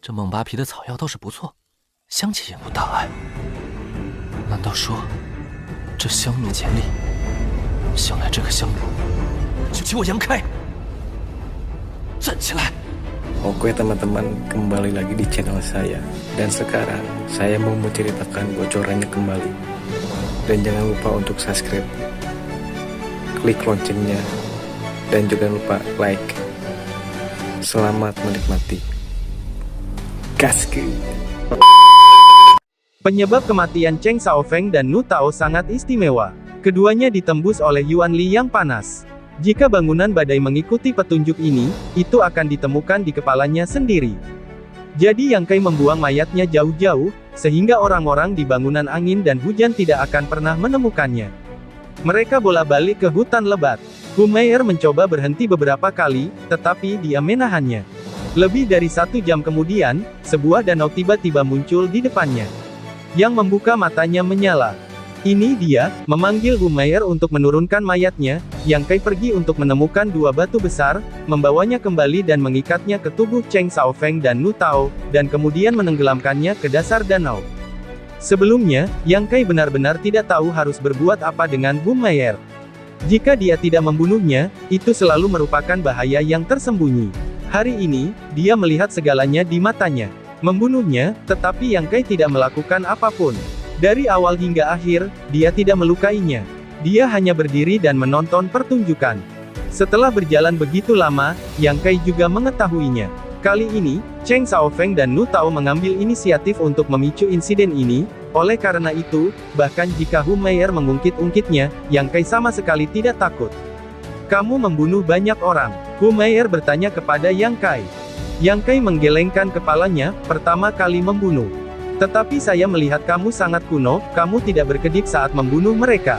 这孟巴皮的草药倒是不错，香气也不大碍。难道说，这香灭前力？想来这个香炉就请我杨开站起来。 Oke teman-teman, kembali lagi di channel saya. Dan sekarang saya mau menceritakan bocorannya kembali. Dan jangan lupa untuk subscribe, klik loncengnya, dan jangan lupa like. Selamat menikmati. Gaskeun. Penyebab kematian Cheng Xiaofeng dan Nu Tao sangat istimewa. Keduanya ditembus oleh Yuan Li yang panas. Jika bangunan badai mengikuti petunjuk ini, itu akan ditemukan di kepalanya sendiri. Jadi Yang Kai membuang mayatnya jauh-jauh, sehingga orang-orang di bangunan angin dan hujan tidak akan pernah menemukannya. Mereka bolak-balik ke hutan lebat. Hu Meier mencoba berhenti beberapa kali, tetapi dia menahannya. Lebih dari 1 jam kemudian, sebuah danau tiba-tiba muncul di depannya. Yang membuka matanya menyala. Ini dia, memanggil Hu Meier untuk menurunkan mayatnya. Yang Kai pergi untuk menemukan 2 batu besar, membawanya kembali dan mengikatnya ke tubuh Cheng Xiaofeng dan Nu Tao, dan kemudian menenggelamkannya ke dasar danau. Sebelumnya, Yang Kai benar-benar tidak tahu harus berbuat apa dengan Hu Meier. Jika dia tidak membunuhnya, itu selalu merupakan bahaya yang tersembunyi. Hari ini, dia melihat segalanya di matanya. Membunuhnya, tetapi Yang Kai tidak melakukan apapun. Dari awal hingga akhir, dia tidak melukainya. Dia hanya berdiri dan menonton pertunjukan. Setelah berjalan begitu lama, Yang Kai juga mengetahuinya. Kali ini, Cheng Xiaofeng dan Nu Tao mengambil inisiatif untuk memicu insiden ini. Oleh karena itu, bahkan jika Hu Meier mengungkit-ungkitnya, Yang Kai sama sekali tidak takut. "Kamu membunuh banyak orang?" Hu Meier bertanya kepada Yang Kai. Yang Kai menggelengkan kepalanya, "Pertama kali membunuh. Tetapi saya melihat kamu sangat kuno, kamu tidak berkedip saat membunuh mereka.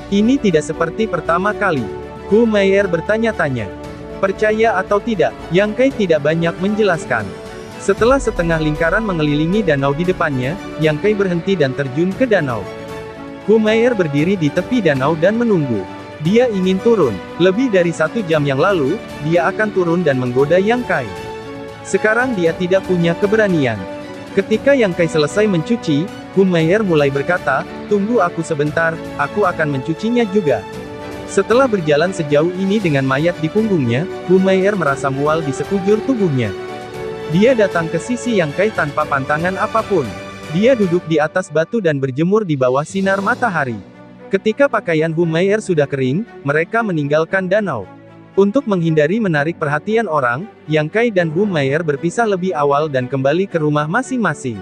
Ini tidak seperti pertama kali." Hu Meier bertanya-tanya. Percaya atau tidak, Yang Kai tidak banyak menjelaskan. Setelah setengah lingkaran mengelilingi danau di depannya, Yang Kai berhenti dan terjun ke danau. Hu Meier berdiri di tepi danau dan menunggu. Dia ingin turun. Lebih dari 1 jam yang lalu, dia akan turun dan menggoda Yang Kai. Sekarang dia tidak punya keberanian. Ketika Yang Kai selesai mencuci, Hu Meier mulai berkata, "Tunggu aku sebentar, aku akan mencucinya juga." Setelah berjalan sejauh ini dengan mayat di punggungnya, Hu Meier merasa mual di sekujur tubuhnya. Dia datang ke sisi Yang Kai tanpa pantangan apapun. Dia duduk di atas batu dan berjemur di bawah sinar matahari. Ketika pakaian Hu Meier sudah kering, mereka meninggalkan danau. Untuk menghindari menarik perhatian orang, Yang Kai dan Hu Meier berpisah lebih awal dan kembali ke rumah masing-masing.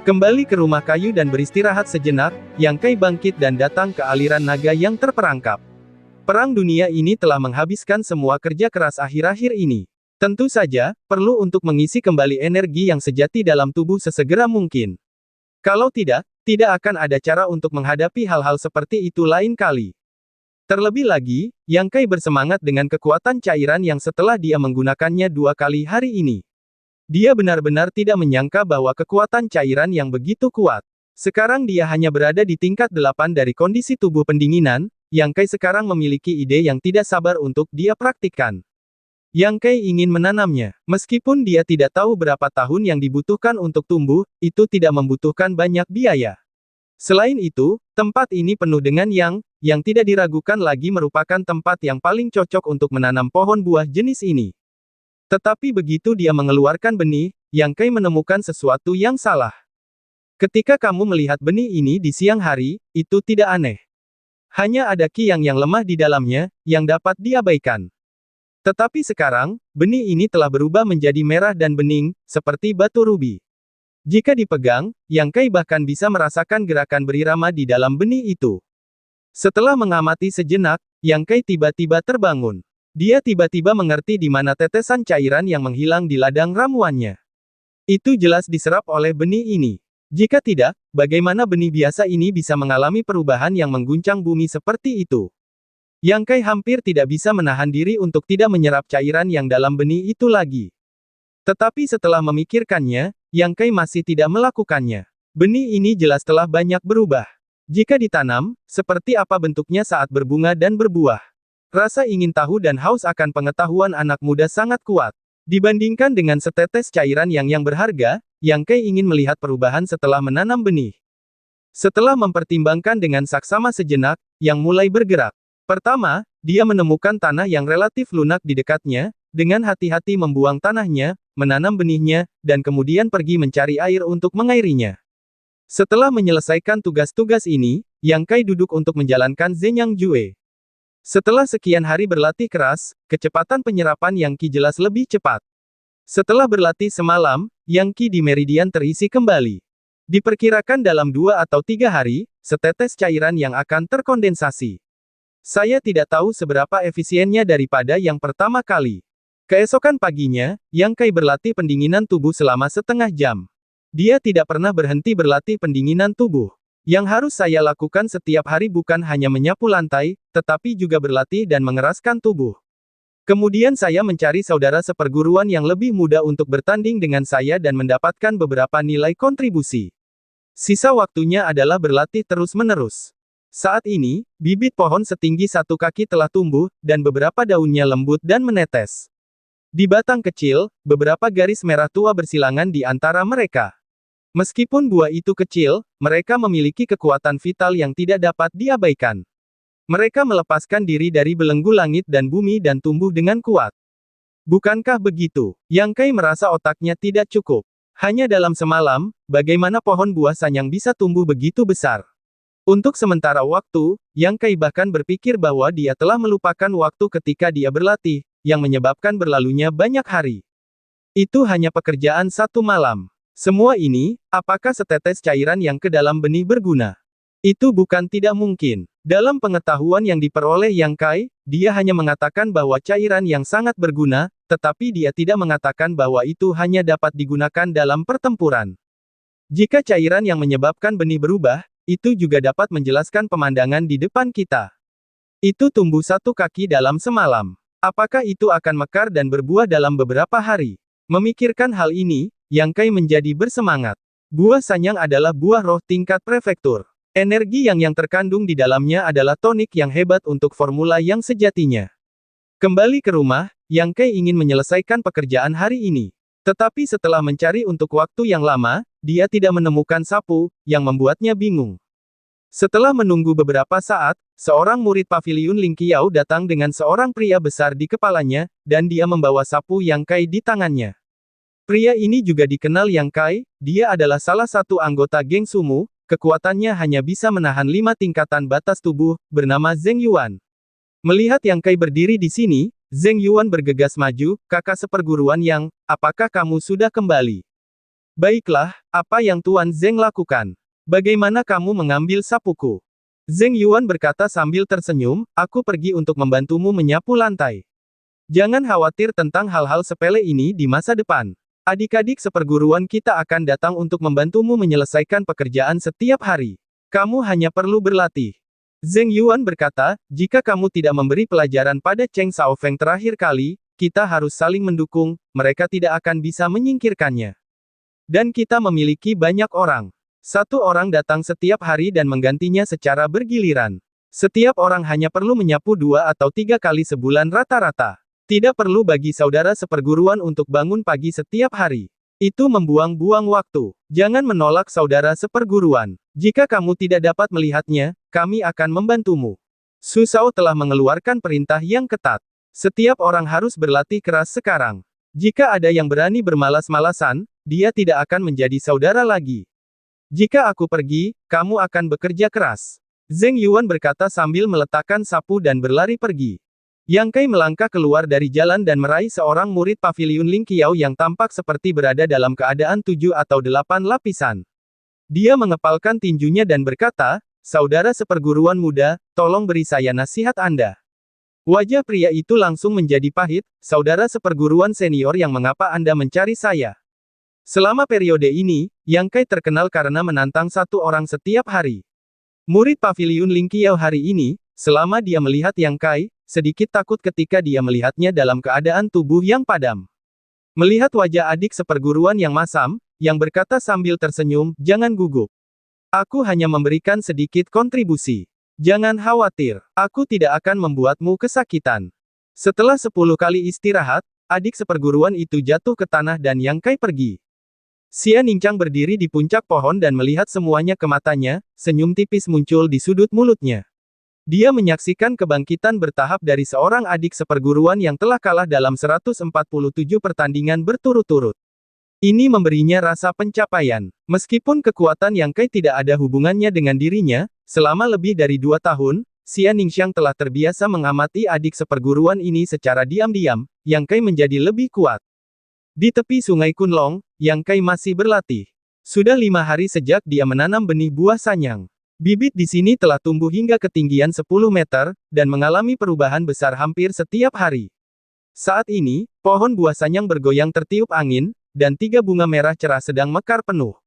Kembali ke rumah kayu dan beristirahat sejenak, Yang Kai bangkit dan datang ke aliran naga yang terperangkap. Perang dunia ini telah menghabiskan semua kerja keras akhir-akhir ini. Tentu saja, perlu untuk mengisi kembali energi yang sejati dalam tubuh sesegera mungkin. Kalau tidak, tidak akan ada cara untuk menghadapi hal-hal seperti itu lain kali. Terlebih lagi, Yang Kai bersemangat dengan kekuatan cairan yang setelah dia menggunakannya 2 kali hari ini. Dia benar-benar tidak menyangka bahwa kekuatan cairan yang begitu kuat. Sekarang dia hanya berada di tingkat 8 dari kondisi tubuh pendinginan. Yang Kai sekarang memiliki ide yang tidak sabar untuk dia praktikkan. Yang Kai ingin menanamnya. Meskipun dia tidak tahu berapa tahun yang dibutuhkan untuk tumbuh, itu tidak membutuhkan banyak biaya. Selain itu, tempat ini penuh dengan yang tidak diragukan lagi merupakan tempat yang paling cocok untuk menanam pohon buah jenis ini. Tetapi begitu dia mengeluarkan benih, Yang Kai menemukan sesuatu yang salah. Ketika kamu melihat benih ini di siang hari, itu tidak aneh. Hanya ada qiyang yang lemah di dalamnya, yang dapat diabaikan. Tetapi sekarang, benih ini telah berubah menjadi merah dan bening, seperti batu rubi. Jika dipegang, Yang Kai bahkan bisa merasakan gerakan berirama di dalam benih itu. Setelah mengamati sejenak, Yang Kai tiba-tiba terbangun. Dia tiba-tiba mengerti di mana tetesan cairan yang menghilang di ladang ramuannya. Itu jelas diserap oleh benih ini. Jika tidak, bagaimana benih biasa ini bisa mengalami perubahan yang mengguncang bumi seperti itu? Yang Kai hampir tidak bisa menahan diri untuk tidak menyerap cairan yang dalam benih itu lagi. Tetapi setelah memikirkannya, Yang Kai masih tidak melakukannya. Benih ini jelas telah banyak berubah. Jika ditanam, seperti apa bentuknya saat berbunga dan berbuah? Rasa ingin tahu dan haus akan pengetahuan anak muda sangat kuat. Dibandingkan dengan setetes cairan yang berharga, Yang Kai ingin melihat perubahan setelah menanam benih. Setelah mempertimbangkan dengan saksama sejenak, Yang mulai bergerak. Pertama, dia menemukan tanah yang relatif lunak di dekatnya, dengan hati-hati membuang tanahnya, menanam benihnya, dan kemudian pergi mencari air untuk mengairinya. Setelah menyelesaikan tugas-tugas ini, Yang Kai duduk untuk menjalankan Zenyang Jue. Setelah sekian hari berlatih keras, kecepatan penyerapan Yang Qi jelas lebih cepat. Setelah berlatih semalam, Yang Qi di meridian terisi kembali. Diperkirakan dalam 2 atau 3 hari, setetes cairan yang akan terkondensasi. Saya tidak tahu seberapa efisiennya daripada yang pertama kali. Keesokan paginya, Yang Kai berlatih pendinginan tubuh selama setengah jam. Dia tidak pernah berhenti berlatih pendinginan tubuh. Yang harus saya lakukan setiap hari bukan hanya menyapu lantai, tetapi juga berlatih dan mengeraskan tubuh. Kemudian saya mencari saudara seperguruan yang lebih muda untuk bertanding dengan saya dan mendapatkan beberapa nilai kontribusi. Sisa waktunya adalah berlatih terus-menerus. Saat ini, bibit pohon setinggi 1 kaki telah tumbuh, dan beberapa daunnya lembut dan menetes. Di batang kecil, beberapa garis merah tua bersilangan di antara mereka. Meskipun buah itu kecil, mereka memiliki kekuatan vital yang tidak dapat diabaikan. Mereka melepaskan diri dari belenggu langit dan bumi dan tumbuh dengan kuat. Bukankah begitu? Yang Kai merasa otaknya tidak cukup. Hanya dalam semalam, bagaimana pohon buah sanyang bisa tumbuh begitu besar? Untuk sementara waktu, Yang Kai bahkan berpikir bahwa dia telah melupakan waktu ketika dia berlatih, yang menyebabkan berlalunya banyak hari. Itu hanya pekerjaan 1 malam. Semua ini, apakah setetes cairan yang ke dalam benih berguna? Itu bukan tidak mungkin. Dalam pengetahuan yang diperoleh Yang Kai, dia hanya mengatakan bahwa cairan yang sangat berguna, tetapi dia tidak mengatakan bahwa itu hanya dapat digunakan dalam pertempuran. Jika cairan yang menyebabkan benih berubah, itu juga dapat menjelaskan pemandangan di depan kita. Itu tumbuh 1 kaki dalam semalam. Apakah itu akan mekar dan berbuah dalam beberapa hari? Memikirkan hal ini, Yang Kai menjadi bersemangat. Buah sanyang adalah buah roh tingkat prefektur. Energi yang terkandung di dalamnya adalah tonik yang hebat untuk formula yang sejatinya. Kembali ke rumah, Yang Kai ingin menyelesaikan pekerjaan hari ini. Tetapi setelah mencari untuk waktu yang lama, dia tidak menemukan sapu, yang membuatnya bingung. Setelah menunggu beberapa saat, seorang murid paviliun Ling Qiao datang dengan seorang pria besar di kepalanya, dan dia membawa sapu Yang Kai di tangannya. Pria ini juga dikenal Yang Kai, dia adalah salah satu anggota geng sumo. Kekuatannya hanya bisa menahan 5 tingkatan batas tubuh, bernama Zheng Yuan. Melihat Yang Kai berdiri di sini, Zheng Yuan bergegas maju, kakak seperguruan Yang, apakah kamu sudah kembali? Baiklah, apa yang Tuan Zheng lakukan? Bagaimana kamu mengambil sapuku? Zheng Yuan berkata sambil tersenyum, aku pergi untuk membantumu menyapu lantai. Jangan khawatir tentang hal-hal sepele ini di masa depan. Adik-adik seperguruan kita akan datang untuk membantumu menyelesaikan pekerjaan setiap hari. Kamu hanya perlu berlatih. Zheng Yuan berkata, jika kamu tidak memberi pelajaran pada Cheng Xiaofeng terakhir kali, kita harus saling mendukung, mereka tidak akan bisa menyingkirkannya. Dan kita memiliki banyak orang. 1 orang datang setiap hari dan menggantinya secara bergiliran. Setiap orang hanya perlu menyapu 2 atau 3 kali sebulan rata-rata. Tidak perlu bagi saudara seperguruan untuk bangun pagi setiap hari. Itu membuang-buang waktu. Jangan menolak saudara seperguruan. Jika kamu tidak dapat melihatnya, kami akan membantumu. Su Shao telah mengeluarkan perintah yang ketat. Setiap orang harus berlatih keras sekarang. Jika ada yang berani bermalas-malasan, dia tidak akan menjadi saudara lagi. Jika aku pergi, kamu akan bekerja keras. Zheng Yuan berkata sambil meletakkan sapu dan berlari pergi. Yang Kai melangkah keluar dari jalan dan meraih seorang murid paviliun Ling Qiao yang tampak seperti berada dalam keadaan 7 atau 8 lapisan. Dia mengepalkan tinjunya dan berkata, saudara seperguruan muda, tolong beri saya nasihat Anda. Wajah pria itu langsung menjadi pahit, saudara seperguruan senior yang mengapa Anda mencari saya. Selama periode ini, Yang Kai terkenal karena menantang 1 orang setiap hari. Murid paviliun Ling Qiao hari ini, selama dia melihat Yang Kai, sedikit takut ketika dia melihatnya dalam keadaan tubuh yang padam. Melihat wajah adik seperguruan yang masam, Yang berkata sambil tersenyum, jangan gugup. Aku hanya memberikan sedikit kontribusi. Jangan khawatir, aku tidak akan membuatmu kesakitan. Setelah 10 kali istirahat, adik seperguruan itu jatuh ke tanah dan Yang Kai pergi. Xia Ningchang berdiri di puncak pohon dan melihat semuanya ke matanya, senyum tipis muncul di sudut mulutnya. Dia menyaksikan kebangkitan bertahap dari seorang adik seperguruan yang telah kalah dalam 147 pertandingan berturut-turut. Ini memberinya rasa pencapaian. Meskipun kekuatan Yang Kai tidak ada hubungannya dengan dirinya, selama lebih dari 2 tahun, Xia Ningxiang telah terbiasa mengamati adik seperguruan ini secara diam-diam. Yang Kai menjadi lebih kuat. Di tepi sungai Kunlong, Yang Kai masih berlatih. Sudah 5 hari sejak dia menanam benih buah sanyang. Bibit di sini telah tumbuh hingga ketinggian 10 meter, dan mengalami perubahan besar hampir setiap hari. Saat ini, pohon buah sanyang bergoyang tertiup angin, dan 3 bunga merah cerah sedang mekar penuh.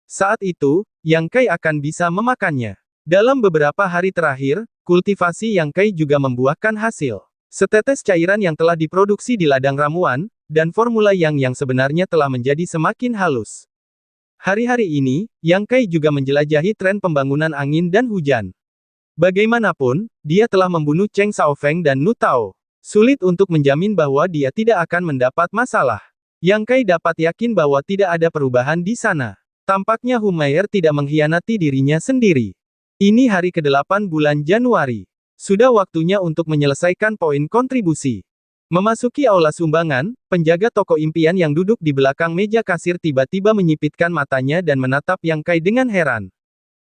Saat itu, Yang Kai akan bisa memakannya. Dalam beberapa hari terakhir, kultivasi Yang Kai juga membuahkan hasil. Setetes cairan yang telah diproduksi di ladang ramuan, dan formula yang sebenarnya telah menjadi semakin halus. Hari-hari ini, Yang Kai juga menjelajahi tren pembangunan angin dan hujan. Bagaimanapun, dia telah membunuh Cheng Xiaofeng dan Nu Tao. Sulit untuk menjamin bahwa dia tidak akan mendapat masalah. Yang Kai dapat yakin bahwa tidak ada perubahan di sana. Tampaknya Humayr tidak mengkhianati dirinya sendiri. Ini hari ke-8 bulan Januari. Sudah waktunya untuk menyelesaikan poin kontribusi. Memasuki aula sumbangan, penjaga toko impian yang duduk di belakang meja kasir tiba-tiba menyipitkan matanya dan menatap Yang Kai dengan heran.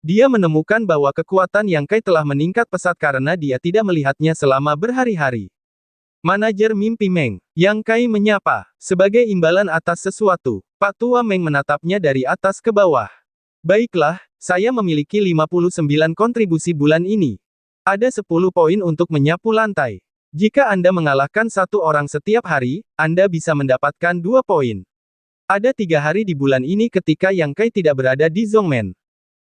Dia menemukan bahwa kekuatan Yang Kai telah meningkat pesat karena dia tidak melihatnya selama berhari-hari. Manajer mimpi Meng, Yang Kai menyapa. Sebagai imbalan atas sesuatu, Pak Tua Meng menatapnya dari atas ke bawah. Baiklah, saya memiliki 59 kontribusi bulan ini. Ada 10 poin untuk menyapu lantai. Jika Anda mengalahkan 1 orang setiap hari, Anda bisa mendapatkan 2 poin. Ada 3 hari di bulan ini ketika Yang Kai tidak berada di Zhongmen.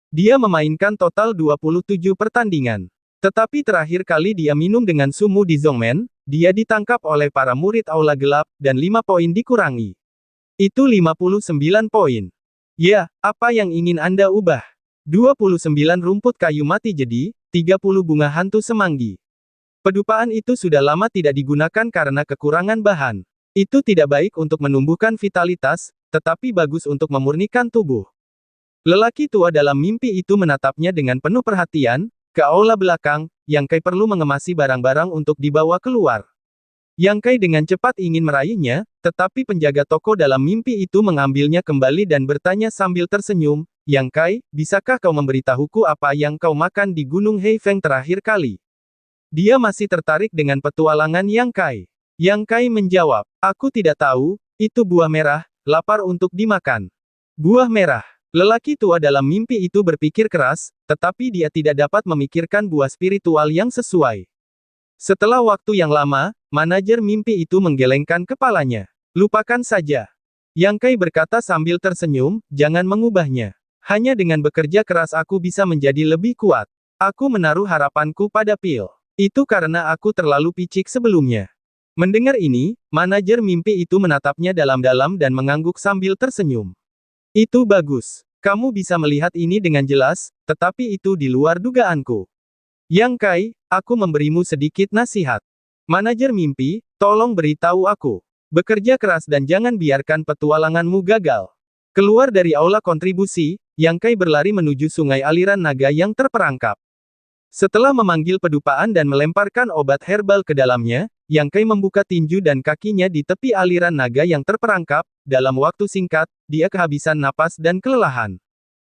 Dia memainkan total 27 pertandingan. Tetapi terakhir kali dia minum dengan sumu di Zhongmen, dia ditangkap oleh para murid Aula Gelap, dan 5 poin dikurangi. Itu 59 poin. Ya, apa yang ingin Anda ubah? 29 rumput kayu mati jadi, 30 bunga hantu semanggi. Pedupaan itu sudah lama tidak digunakan karena kekurangan bahan. Itu tidak baik untuk menumbuhkan vitalitas, tetapi bagus untuk memurnikan tubuh. Lelaki tua dalam mimpi itu menatapnya dengan penuh perhatian, ke aula belakang, Yang Kai perlu mengemasi barang-barang untuk dibawa keluar. Yang Kai dengan cepat ingin meraihnya, tetapi penjaga toko dalam mimpi itu mengambilnya kembali dan bertanya sambil tersenyum, Yang Kai, bisakah kau memberitahuku apa yang kau makan di Gunung Heifeng terakhir kali? Dia masih tertarik dengan petualangan Yang Kai. Yang Kai menjawab, aku tidak tahu, itu buah merah, lapar untuk dimakan. Buah merah. Lelaki tua dalam mimpi itu berpikir keras, tetapi dia tidak dapat memikirkan buah spiritual yang sesuai. Setelah waktu yang lama, manajer mimpi itu menggelengkan kepalanya. Lupakan saja. Yang Kai berkata sambil tersenyum, jangan mengubahnya. Hanya dengan bekerja keras aku bisa menjadi lebih kuat. Aku menaruh harapanku pada pil. Itu karena aku terlalu picik sebelumnya. Mendengar ini, manajer mimpi itu menatapnya dalam-dalam dan mengangguk sambil tersenyum. Itu bagus. Kamu bisa melihat ini dengan jelas, tetapi itu di luar dugaanku. Yang Kai, aku memberimu sedikit nasihat. Manajer mimpi, tolong beritahu aku. Bekerja keras dan jangan biarkan petualanganmu gagal. Keluar dari aula kontribusi, Yang Kai berlari menuju sungai aliran naga yang terperangkap. Setelah memanggil pedupaan dan melemparkan obat herbal ke dalamnya, Yang Kai membuka tinju dan kakinya di tepi aliran naga yang terperangkap. Dalam waktu singkat, dia kehabisan napas dan kelelahan.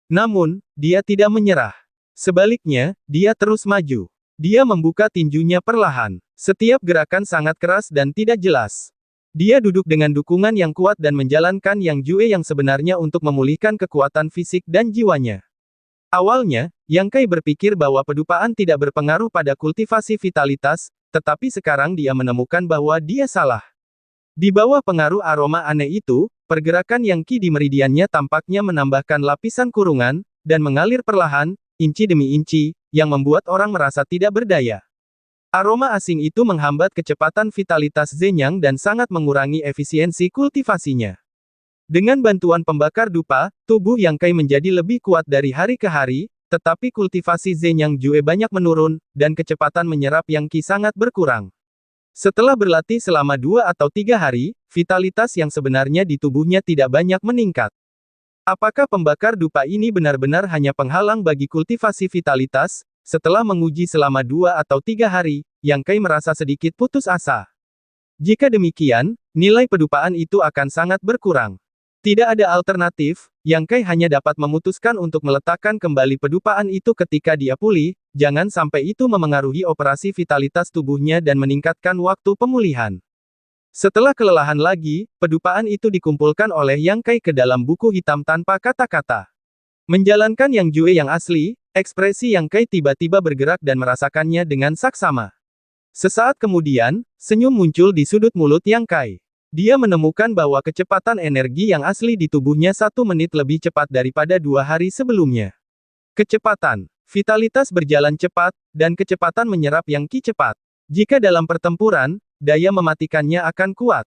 Namun, dia tidak menyerah. Sebaliknya, dia terus maju. Dia membuka tinjunya perlahan. Setiap gerakan sangat keras dan tidak jelas. Dia duduk dengan dukungan yang kuat dan menjalankan Yang Jue yang sebenarnya untuk memulihkan kekuatan fisik dan jiwanya. Awalnya, Yang Kai berpikir bahwa pedupaan tidak berpengaruh pada kultivasi vitalitas, tetapi sekarang dia menemukan bahwa dia salah. Di bawah pengaruh aroma aneh itu, pergerakan Yang Qi di meridiannya tampaknya menambahkan lapisan kurungan, dan mengalir perlahan, inci demi inci, yang membuat orang merasa tidak berdaya. Aroma asing itu menghambat kecepatan vitalitas Zenyang dan sangat mengurangi efisiensi kultivasinya. Dengan bantuan pembakar dupa, tubuh Yang Kai menjadi lebih kuat dari hari ke hari, tetapi kultivasi Zenyang Jue banyak menurun, dan kecepatan menyerap Yang Qi sangat berkurang. Setelah berlatih selama 2 atau 3 hari, vitalitas yang sebenarnya di tubuhnya tidak banyak meningkat. Apakah pembakar dupa ini benar-benar hanya penghalang bagi kultivasi vitalitas? Setelah menguji selama 2 atau 3 hari, Yang Kai merasa sedikit putus asa. Jika demikian, nilai pedupaan itu akan sangat berkurang. Tidak ada alternatif, Yang Kai hanya dapat memutuskan untuk meletakkan kembali pedupaan itu ketika dia pulih, jangan sampai itu memengaruhi operasi vitalitas tubuhnya dan meningkatkan waktu pemulihan. Setelah kelelahan lagi, pedupaan itu dikumpulkan oleh Yang Kai ke dalam buku hitam tanpa kata-kata. Menjalankan Yang Jue yang asli, ekspresi Yang Kai tiba-tiba bergerak dan merasakannya dengan saksama. Sesaat kemudian, senyum muncul di sudut mulut Yang Kai. Dia menemukan bahwa kecepatan energi yang asli di tubuhnya 1 menit lebih cepat daripada 2 hari sebelumnya. Kecepatan, vitalitas berjalan cepat, dan kecepatan menyerap Yang Qi cepat. Jika dalam pertempuran, daya mematikannya akan kuat.